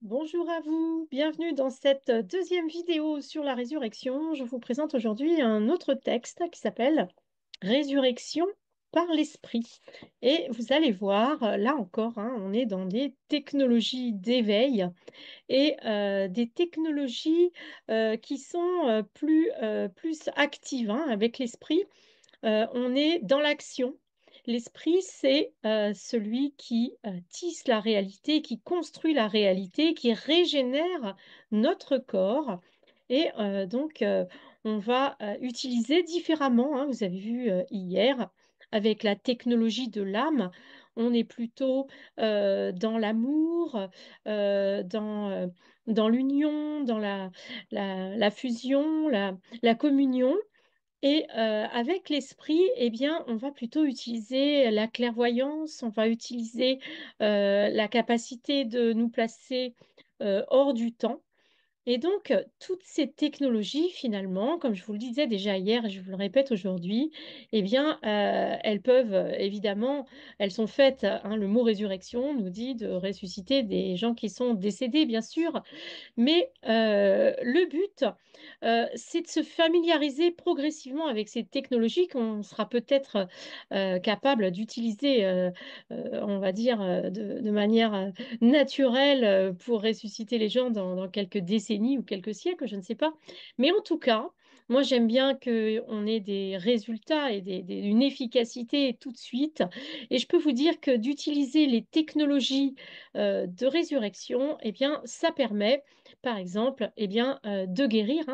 Bonjour à vous, bienvenue dans cette deuxième vidéo sur la résurrection. Je vous présente aujourd'hui un autre texte qui s'appelle Résurrection par l'esprit. Et vous allez voir, là encore, on est dans des technologies d'éveil et des technologies qui sont plus actives avec l'esprit. On est dans l'action. L'esprit, c'est celui qui tisse la réalité, qui construit la réalité, qui régénère notre corps. Et on va utiliser différemment, vous avez vu hier, avec la technologie de l'âme, on est plutôt dans l'amour, dans l'union, dans la fusion, la communion. Et avec l'esprit, eh bien, on va plutôt utiliser la clairvoyance, on va utiliser la capacité de nous placer hors du temps. Et donc, toutes ces technologies, finalement, comme je vous le disais déjà hier et je vous le répète aujourd'hui, eh bien, elles peuvent, évidemment, elles sont faites, le mot résurrection nous dit de ressusciter des gens qui sont décédés, bien sûr, mais le but, c'est de se familiariser progressivement avec ces technologies qu'on sera peut-être capable d'utiliser, on va dire, de manière naturelle pour ressusciter les gens dans quelques décennies ou quelques siècles, je ne sais pas. Mais en tout cas, moi, j'aime bien qu'on ait des résultats et une efficacité tout de suite. Et je peux vous dire que d'utiliser les technologies de résurrection, eh bien, ça permet par exemple, eh bien, de guérir,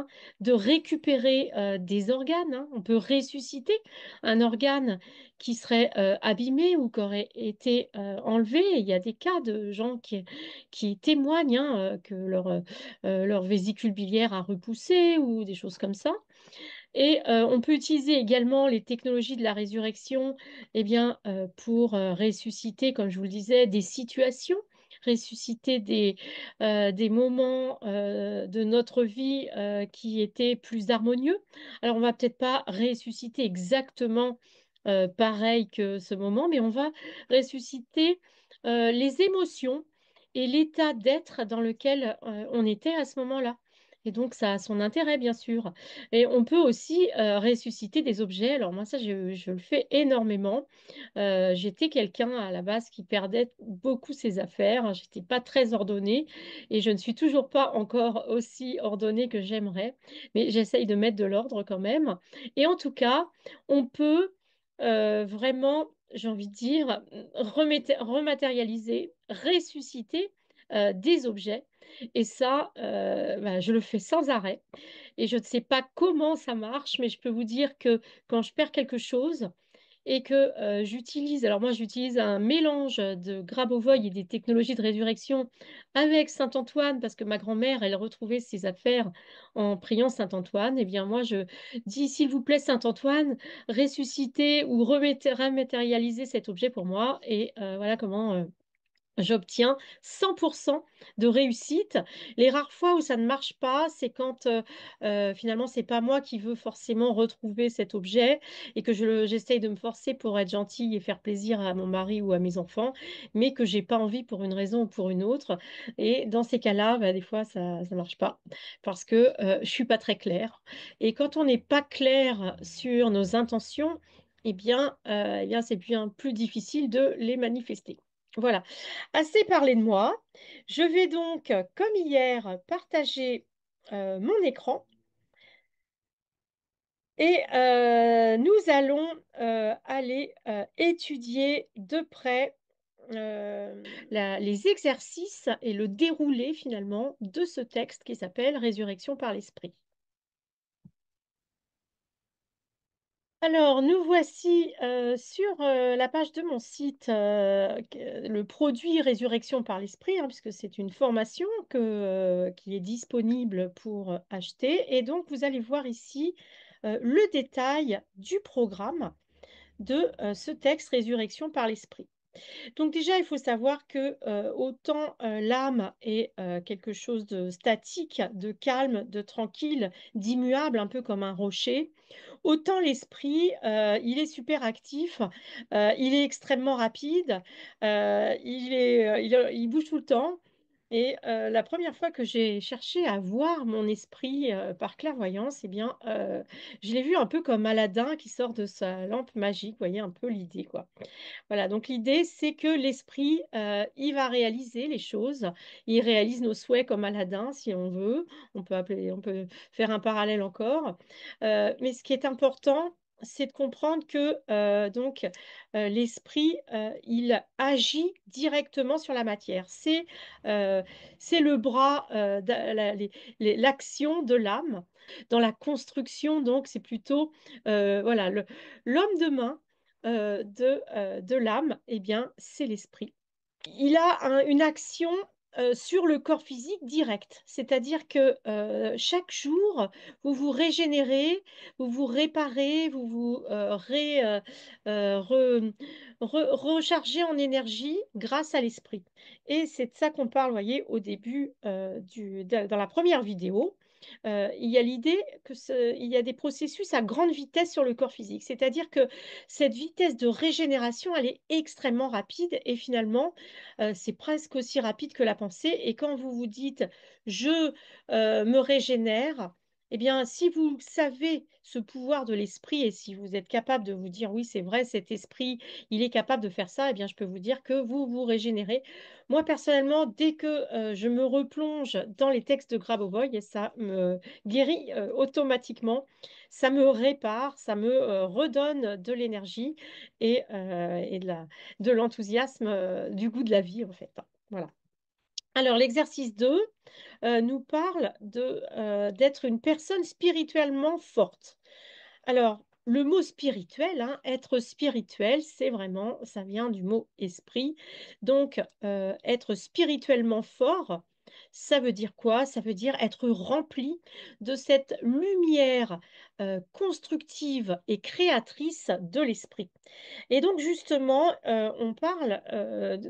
de récupérer des organes. On peut ressusciter un organe qui serait abîmé ou qui aurait été enlevé. Il y a des cas de gens qui témoignent que leur vésicule biliaire a repoussé ou des choses comme ça. Et on peut utiliser également les technologies de la résurrection eh bien, pour ressusciter, comme je vous le disais, des situations, ressusciter des moments de notre vie qui étaient plus harmonieux. Alors, on va peut-être pas ressusciter exactement pareil que ce moment, mais on va ressusciter les émotions et l'état d'être dans lequel on était à ce moment-là. Et donc, ça a son intérêt, bien sûr. Et on peut aussi ressusciter des objets. Alors moi, ça, je le fais énormément. J'étais quelqu'un à la base qui perdait beaucoup ses affaires. J'étais pas très ordonnée et je ne suis toujours pas encore aussi ordonnée que j'aimerais. Mais j'essaye de mettre de l'ordre quand même. Et en tout cas, on peut vraiment, j'ai envie de dire, rematérialiser, ressusciter des objets. Et ça, je le fais sans arrêt. Et je ne sais pas comment ça marche, mais je peux vous dire que quand je perds quelque chose et que j'utilise, alors moi j'utilise un mélange de Grabovoi et des technologies de résurrection avec Saint-Antoine, parce que ma grand-mère, elle retrouvait ses affaires en priant Saint-Antoine, et bien moi je dis, s'il vous plaît Saint-Antoine, ressuscitez ou rematérialisez cet objet pour moi, et voilà comment j'obtiens 100% de réussite. Les rares fois où ça ne marche pas, c'est quand finalement, c'est pas moi qui veux forcément retrouver cet objet et que j'essaye de me forcer pour être gentille et faire plaisir à mon mari ou à mes enfants, mais que j'ai pas envie pour une raison ou pour une autre. Et dans ces cas-là, des fois, ça ne marche pas parce que je suis pas très claire. Et quand on n'est pas clair sur nos intentions, eh bien, c'est bien plus difficile de les manifester. Voilà. Assez parlé de moi. Je vais donc, comme hier, partager mon écran et nous allons aller étudier de près les exercices et le déroulé finalement de ce texte qui s'appelle Résurrection par l'esprit. Alors, nous voici sur la page de mon site, le produit Résurrection par l'Esprit, puisque c'est une formation qui est disponible pour acheter. Et donc, vous allez voir ici le détail du programme de ce texte Résurrection par l'Esprit. Donc déjà, il faut savoir que autant l'âme est quelque chose de statique, de calme, de tranquille, d'immuable, un peu comme un rocher, autant l'esprit, il est super actif, il est extrêmement rapide, il bouge tout le temps. Et la première fois que j'ai cherché à voir mon esprit par clairvoyance, eh bien, je l'ai vu un peu comme Aladdin qui sort de sa lampe magique. Vous voyez un peu l'idée, quoi. Voilà, donc l'idée, c'est que l'esprit, il va réaliser les choses. Il réalise nos souhaits comme Aladdin, si on veut. On peut faire un parallèle encore. Mais ce qui est important, c'est de comprendre que l'esprit, il agit directement sur la matière. Euh, c'est le bras, l'action de l'âme. Dans la construction, donc, c'est plutôt voilà, l'homme de main de l'âme, eh bien, c'est l'esprit. Il a une action sur le corps physique direct, c'est-à-dire que chaque jour, vous vous régénérez, vous vous réparez, vous vous rechargez en énergie grâce à l'esprit. Et c'est de ça qu'on parle, vous voyez, au début, dans la première vidéo. Il y a l'idée il y a des processus à grande vitesse sur le corps physique, c'est-à-dire que cette vitesse de régénération, elle est extrêmement rapide et finalement, c'est presque aussi rapide que la pensée. Et quand vous vous dites je me régénère, eh bien, si vous savez ce pouvoir de l'esprit et si vous êtes capable de vous dire oui, c'est vrai, cet esprit, il est capable de faire ça, eh bien, je peux vous dire que vous vous régénérez. Moi, personnellement, dès que je me replonge dans les textes de Grabovoi, et ça me guérit automatiquement, ça me répare, ça me redonne de l'énergie et de l'enthousiasme, du goût de la vie, en fait. Voilà. Alors, l'exercice 2 nous parle d'être une personne spirituellement forte. Alors, le mot spirituel, hein, être spirituel, c'est vraiment, ça vient du mot esprit. Donc, être spirituellement fort, ça veut dire quoi? Ça veut dire être rempli de cette lumière constructive et créatrice de l'esprit. Et donc, justement, on parle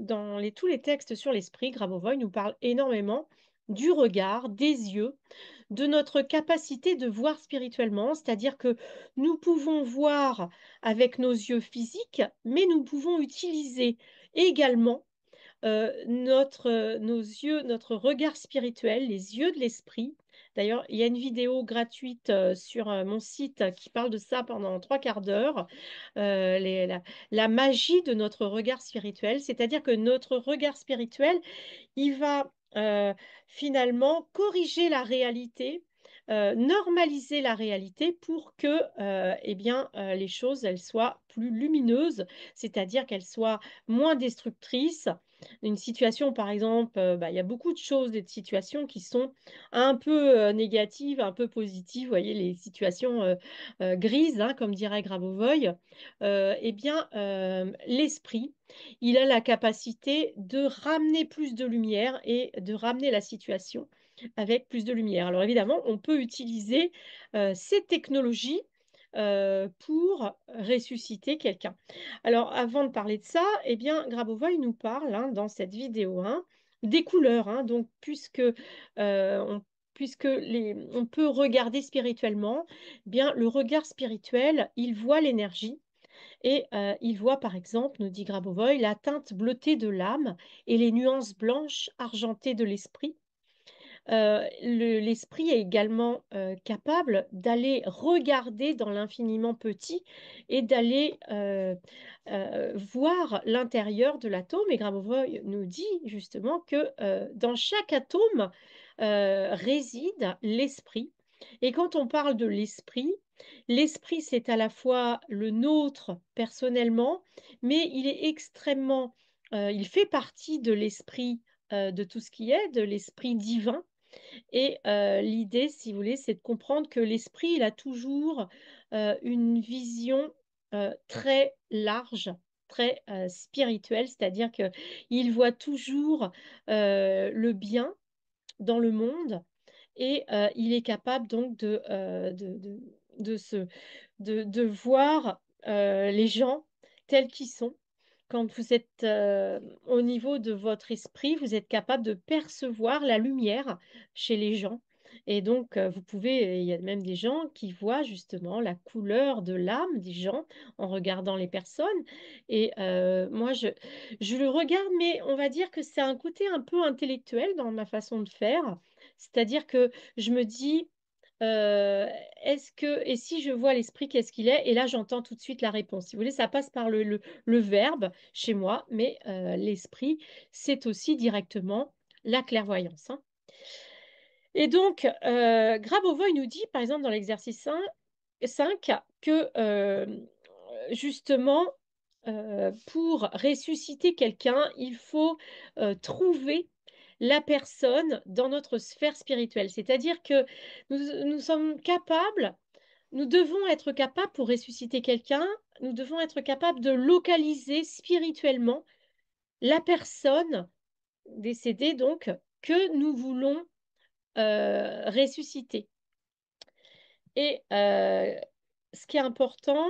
dans tous les textes sur l'esprit, Grabovoi nous parle énormément du regard, des yeux, de notre capacité de voir spirituellement, c'est-à-dire que nous pouvons voir avec nos yeux physiques, mais nous pouvons utiliser également nos yeux, notre regard spirituel, les yeux de l'esprit. D'ailleurs, il y a une vidéo gratuite sur mon site qui parle de ça pendant 3 quarts d'heure, la magie de notre regard spirituel, c'est-à-dire que notre regard spirituel, il va finalement corriger la réalité, normaliser la réalité pour que eh bien, les choses elles soient plus lumineuses, c'est-à-dire qu'elles soient moins destructrices. Une situation, par exemple, il y a beaucoup de choses, des situations qui sont un peu négatives, un peu positives, vous voyez, les situations grises, hein, comme dirait Grabovoi, eh bien, l'esprit, il a la capacité de ramener plus de lumière et de ramener la situation avec plus de lumière. Alors évidemment, on peut utiliser ces technologies pour ressusciter quelqu'un. Alors avant de parler de ça, eh bien, Grabovoi nous parle hein, dans cette vidéo hein, des couleurs. Hein. Donc on peut regarder spirituellement, eh bien le regard spirituel, il voit l'énergie. Et il voit par exemple, nous dit Grabovoi, la teinte bleutée de l'âme et les nuances blanches argentées de l'esprit. L'esprit est également capable d'aller regarder dans l'infiniment petit et d'aller voir l'intérieur de l'atome. Et Grabovoi nous dit justement que dans chaque atome réside l'esprit. Et quand on parle de l'esprit, l'esprit c'est à la fois le nôtre personnellement, mais il est extrêmement, il fait partie de l'esprit de tout ce qui est, de l'esprit divin. Et l'idée, si vous voulez, c'est de comprendre que l'esprit, il a toujours une vision très large, très spirituelle, c'est-à-dire qu'il voit toujours le bien dans le monde et il est capable donc de, se, de voir les gens tels qu'ils sont. Quand vous êtes au niveau de votre esprit, vous êtes capable de percevoir la lumière chez les gens. Et donc, vous pouvez, il y a même des gens qui voient justement la couleur de l'âme des gens en regardant les personnes. Et moi, je le regarde, mais on va dire que c'est un côté un peu intellectuel dans ma façon de faire. C'est-à-dire que je me dis, euh, et si je vois l'esprit, qu'est-ce qu'il est? Et là, j'entends tout de suite la réponse. Si vous voulez, ça passe par le verbe chez moi, mais l'esprit, c'est aussi directement la clairvoyance, hein. Et donc, Grabovoi nous dit, par exemple, dans l'exercice 5 que justement, pour ressusciter quelqu'un, il faut trouver la personne dans notre sphère spirituelle. C'est-à-dire que nous sommes capables, nous devons être capables, pour ressusciter quelqu'un, nous devons être capables de localiser spirituellement la personne décédée, donc, que nous voulons ressusciter. Et ce qui est important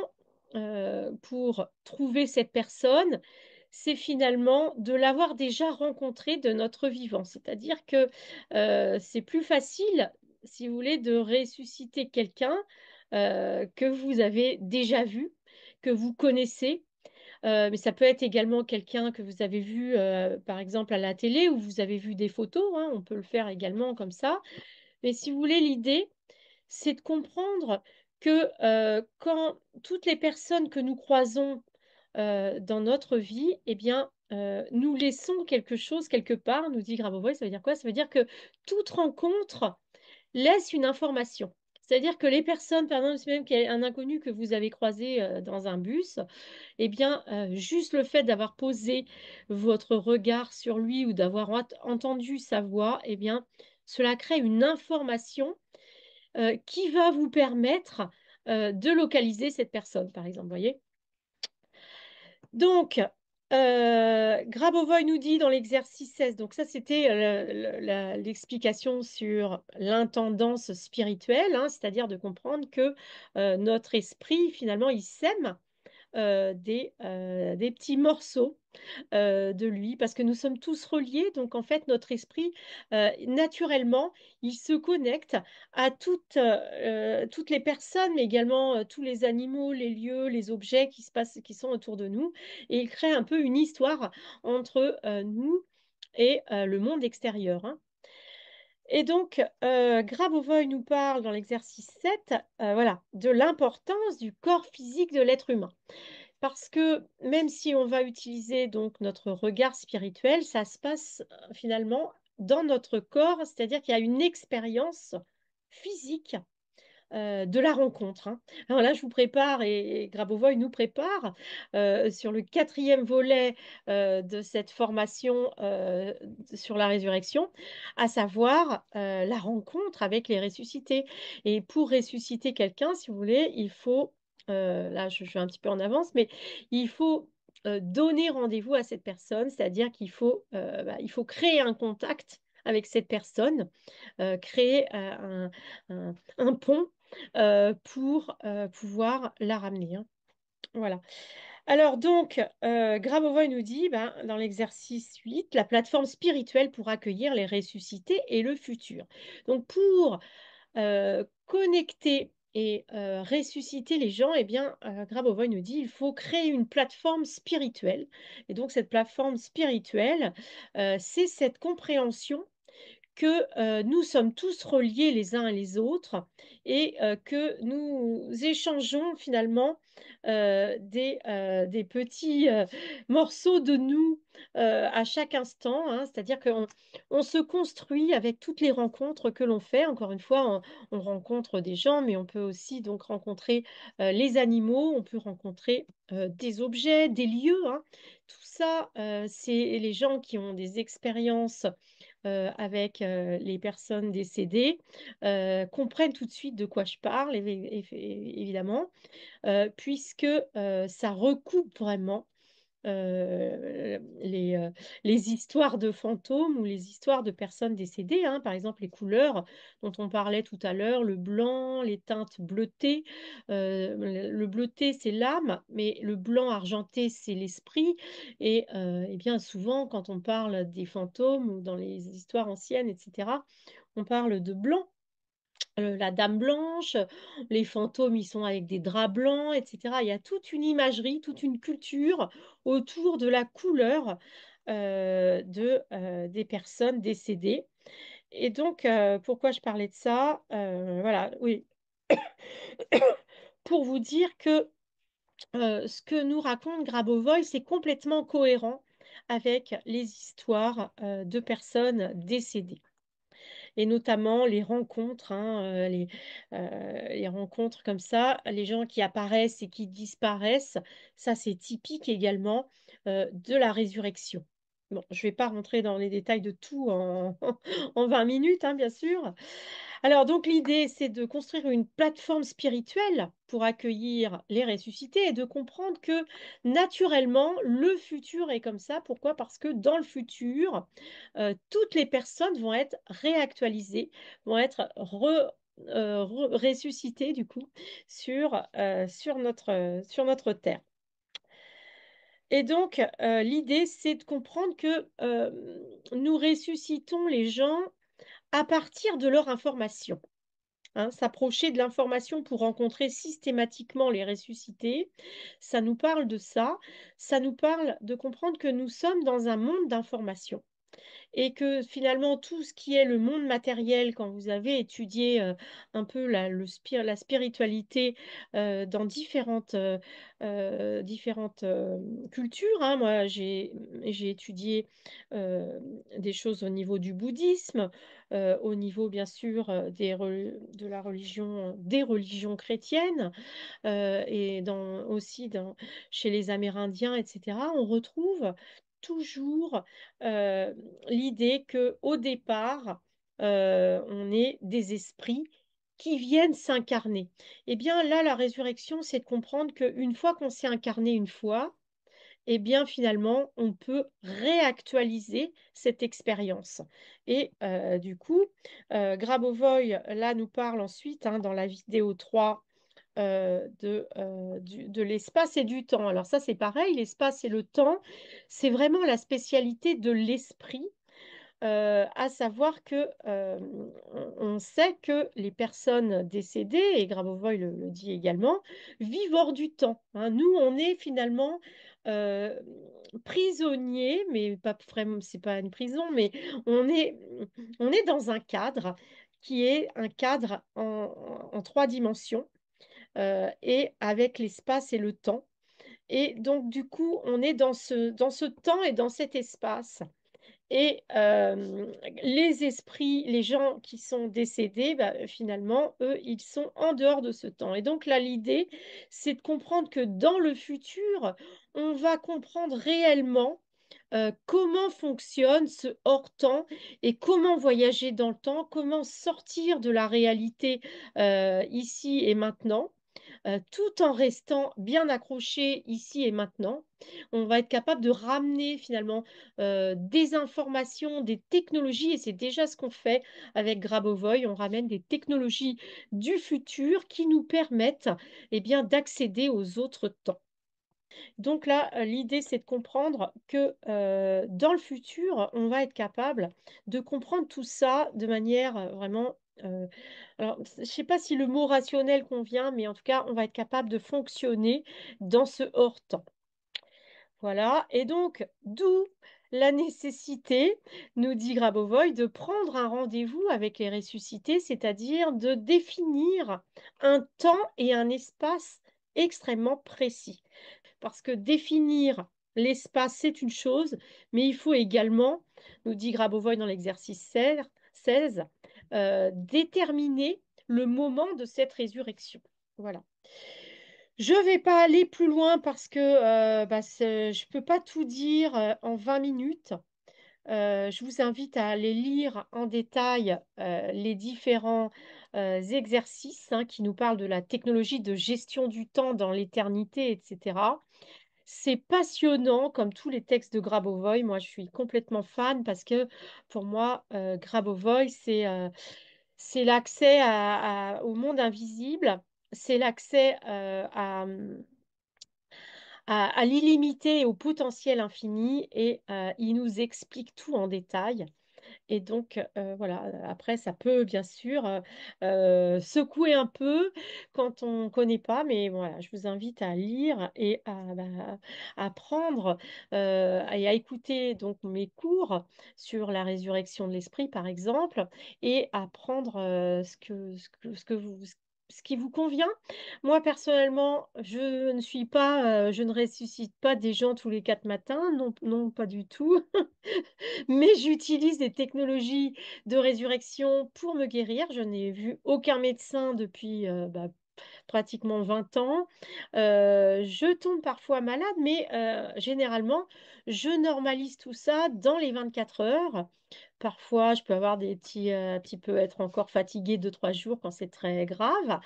pour trouver cette personne, c'est finalement de l'avoir déjà rencontrée de notre vivant. C'est-à-dire que c'est plus facile, si vous voulez, de ressusciter quelqu'un que vous avez déjà vu, que vous connaissez. Mais ça peut être également quelqu'un que vous avez vu, par exemple, à la télé, ou vous avez vu des photos, hein, on peut le faire également comme ça. Mais si vous voulez, l'idée, c'est de comprendre que quand toutes les personnes que nous croisons dans notre vie, eh bien, nous laissons quelque chose quelque part, nous dit Grabovoi, ça veut dire quoi? Ça veut dire que toute rencontre laisse une information. C'est-à-dire que les personnes, par exemple, même qu'il y a un inconnu que vous avez croisé dans un bus, eh bien, juste le fait d'avoir posé votre regard sur lui ou d'avoir entendu sa voix, eh bien, cela crée une information qui va vous permettre de localiser cette personne, par exemple, voyez. Donc, Grabovoi nous dit dans l'exercice 16, donc ça c'était l'explication sur l'intendance spirituelle, hein, c'est-à-dire de comprendre que notre esprit, finalement, il sème des petits morceaux de lui, parce que nous sommes tous reliés. Donc, en fait, notre esprit, naturellement, il se connecte à toutes les personnes, mais également tous les animaux, les lieux, les objets qui se passent, qui sont autour de nous. Et il crée un peu une histoire entre nous et le monde extérieur, hein. Et donc, Grabovoi nous parle dans l'exercice 7, voilà, de l'importance du corps physique de l'être humain. Parce que même si on va utiliser donc notre regard spirituel, ça se passe finalement dans notre corps, c'est-à-dire qu'il y a une expérience physique de la rencontre, hein. Alors là, je vous prépare, et Grabovoi nous prépare sur le quatrième volet de cette formation sur la résurrection, à savoir la rencontre avec les ressuscités. Et pour ressusciter quelqu'un, si vous voulez, il faut, là je vais un petit peu en avance, mais il faut donner rendez-vous à cette personne, c'est-à-dire il faut créer un contact avec cette personne, créer un pont pour pouvoir la ramener, hein. Voilà. Alors donc, Grabovoi nous dit, ben, dans l'exercice 8, la plateforme spirituelle pour accueillir les ressuscités et le futur. Donc pour connecter et ressusciter les gens, eh bien, Grabovoi nous dit, il faut créer une plateforme spirituelle. Et donc cette plateforme spirituelle, c'est cette compréhension que nous sommes tous reliés les uns et les autres, et que nous échangeons finalement des petits morceaux de nous à chaque instant, hein. C'est-à-dire qu'on se construit avec toutes les rencontres que l'on fait. Encore une fois, on rencontre des gens, mais on peut aussi donc rencontrer les animaux, on peut rencontrer des objets, des lieux, hein. Tout ça, c'est les gens qui ont des expériences avec les personnes décédées, comprennent tout de suite de quoi je parle, évidemment, puisque ça recoupe vraiment les histoires de fantômes ou les histoires de personnes décédées, hein. Par exemple, les couleurs dont on parlait tout à l'heure, le blanc, les teintes bleutées. Le bleuté, c'est l'âme, mais le blanc argenté, c'est l'esprit. Et bien souvent, quand on parle des fantômes ou dans les histoires anciennes, etc., on parle de blanc. la Dame Blanche, les fantômes, ils sont avec des draps blancs, etc. Il y a toute une imagerie, toute une culture autour de la couleur des personnes décédées. Et donc, pourquoi je parlais de ça? Voilà, oui, pour vous dire que ce que nous raconte Grabovoi, c'est complètement cohérent avec les histoires de personnes décédées. Et notamment les rencontres, hein, les rencontres comme ça, les gens qui apparaissent et qui disparaissent, ça c'est typique également de la résurrection. Bon, je ne vais pas rentrer dans les détails de tout en 20 minutes, hein, bien sûr. Alors, donc, l'idée, c'est de construire une plateforme spirituelle pour accueillir les ressuscités et de comprendre que naturellement, le futur est comme ça. Pourquoi? Parce que dans le futur, toutes les personnes vont être réactualisées, vont être ressuscitées, du coup, sur notre Terre. Et donc, l'idée, c'est de comprendre que nous ressuscitons les gens à partir de leur information, hein, s'approcher de l'information pour rencontrer systématiquement les ressuscités, ça nous parle de ça, ça nous parle de comprendre que nous sommes dans un monde d'information et que finalement tout ce qui est le monde matériel, quand vous avez étudié un peu la spiritualité dans différentes cultures, hein, moi j'ai étudié euh, des choses au niveau du bouddhisme, au niveau bien sûr de la religion, des religions chrétiennes et chez les Amérindiens, etc., on retrouve toujours euh, l'idée que au départ, on est des esprits qui viennent s'incarner. Eh bien, là, la résurrection, c'est de comprendre qu'une fois qu'on s'est incarné une fois, eh bien, finalement, on peut réactualiser cette expérience. Et du coup, Grabovoi, là, nous parle ensuite, hein, dans la vidéo 3 de l'espace et du temps. Alors ça, c'est pareil, l'espace et le temps, c'est vraiment la spécialité de l'esprit, à savoir que on sait que les personnes décédées, et Grabovoi le dit également, vivent hors du temps, hein. Nous, on est finalement euh, prisonniers, mais pas vraiment, c'est pas une prison, mais on est, on est dans un cadre qui est un cadre en 3 dimensions et avec l'espace et le temps. Et donc, du coup, on est dans ce temps et dans cet espace. Et les esprits, les gens qui sont décédés, bah, finalement, eux, ils sont en dehors de ce temps. Et donc là, l'idée, c'est de comprendre que dans le futur, on va comprendre réellement comment fonctionne ce hors-temps et comment voyager dans le temps, comment sortir de la réalité ici et maintenant tout en restant bien accroché ici et maintenant. On va être capable de ramener finalement des informations, des technologies, et c'est déjà ce qu'on fait avec Grabovoi. On ramène des technologies du futur qui nous permettent eh bien, d'accéder aux autres temps. Donc là, l'idée, c'est de comprendre que dans le futur, on va être capable de comprendre tout ça de manière vraiment... alors, je ne sais pas si le mot rationnel convient, mais en tout cas, on va être capable de fonctionner dans ce hors-temps. Voilà. Et donc, d'où la nécessité, nous dit Grabovoi, de prendre un rendez-vous avec les ressuscités, c'est-à-dire de définir un temps et un espace extrêmement précis. Parce que définir l'espace, c'est une chose, mais il faut également, nous dit Grabovoi dans l'exercice 16, déterminer le moment de cette résurrection. Voilà. Je ne vais pas aller plus loin parce que je ne peux pas tout dire en 20 minutes. Je vous invite à aller lire en détail les différents exercices hein, qui nous parlent de la technologie de gestion du temps dans l'éternité, etc. C'est passionnant comme tous les textes de Grabovoi. Moi, je suis complètement fan parce que pour moi, Grabovoi, c'est l'accès au monde invisible, c'est l'accès à l'illimité et au potentiel infini et il nous explique tout en détail. Et donc, voilà, après ça peut bien sûr, secouer un peu quand on ne connaît pas, mais voilà, je vous invite à lire et à prendre, et à écouter donc mes cours sur la résurrection de l'esprit, par exemple, et à prendre, ce qui vous convient. Moi, personnellement, je ne ressuscite pas des gens tous les 4 matins, non, non, pas du tout. Mais j'utilise des technologies de résurrection pour me guérir. Je n'ai vu aucun médecin depuis, pratiquement 20 ans. Je tombe parfois malade, mais généralement, je normalise tout ça dans les 24 heures. Parfois, je peux avoir des petits, petit peu être encore fatiguée 2 3 jours quand c'est très grave.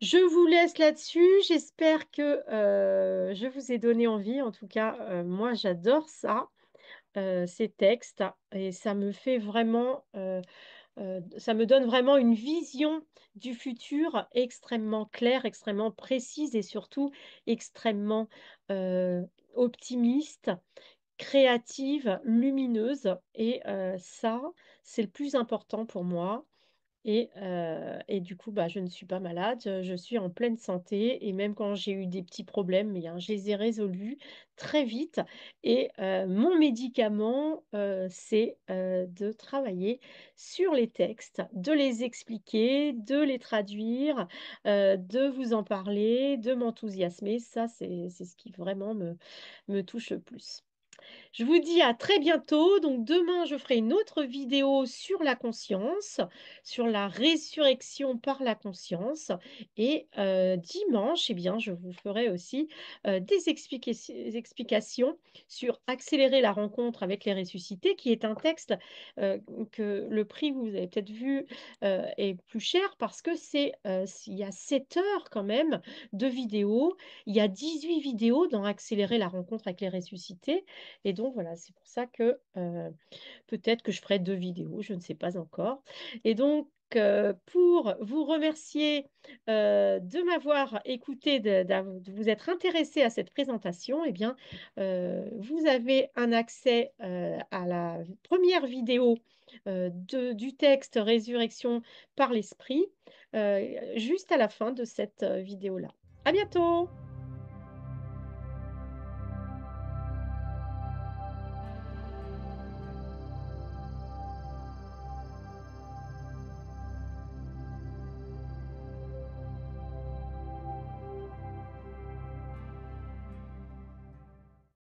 Je vous laisse là-dessus. J'espère que, je vous ai donné envie. En tout cas, moi, j'adore ça, ces textes, et ça me fait vraiment, ça me donne vraiment une vision du futur extrêmement claire, extrêmement précise et surtout extrêmement, heu, optimiste, créative, lumineuse, et ça, c'est le plus important pour moi. Et du coup, je ne suis pas malade, je suis en pleine santé, et même quand j'ai eu des petits problèmes, eh bien, je les ai résolus très vite. Et mon médicament, c'est, de travailler sur les textes, de les expliquer, de les traduire, de vous en parler, de m'enthousiasmer. Ça, c'est ce qui vraiment me touche le plus. Je vous dis à très bientôt. Donc demain, je ferai une autre vidéo sur la conscience, sur la résurrection par la conscience. Et dimanche, eh bien, je vous ferai aussi des explications sur accélérer la rencontre avec les ressuscités, qui est un texte, que le prix, vous avez peut-être vu, est plus cher parce que il y a 7 heures quand même de vidéos. Il y a 18 vidéos dans accélérer la rencontre avec les ressuscités. Et donc voilà, c'est pour ça que, peut-être que je ferai 2 vidéos, je ne sais pas encore. Et donc, pour vous remercier, de m'avoir écouté, de vous être intéressé à cette présentation, eh bien, vous avez un accès, à la première vidéo, du texte «Résurrection par l'esprit», juste à la fin de cette, vidéo-là. À bientôt!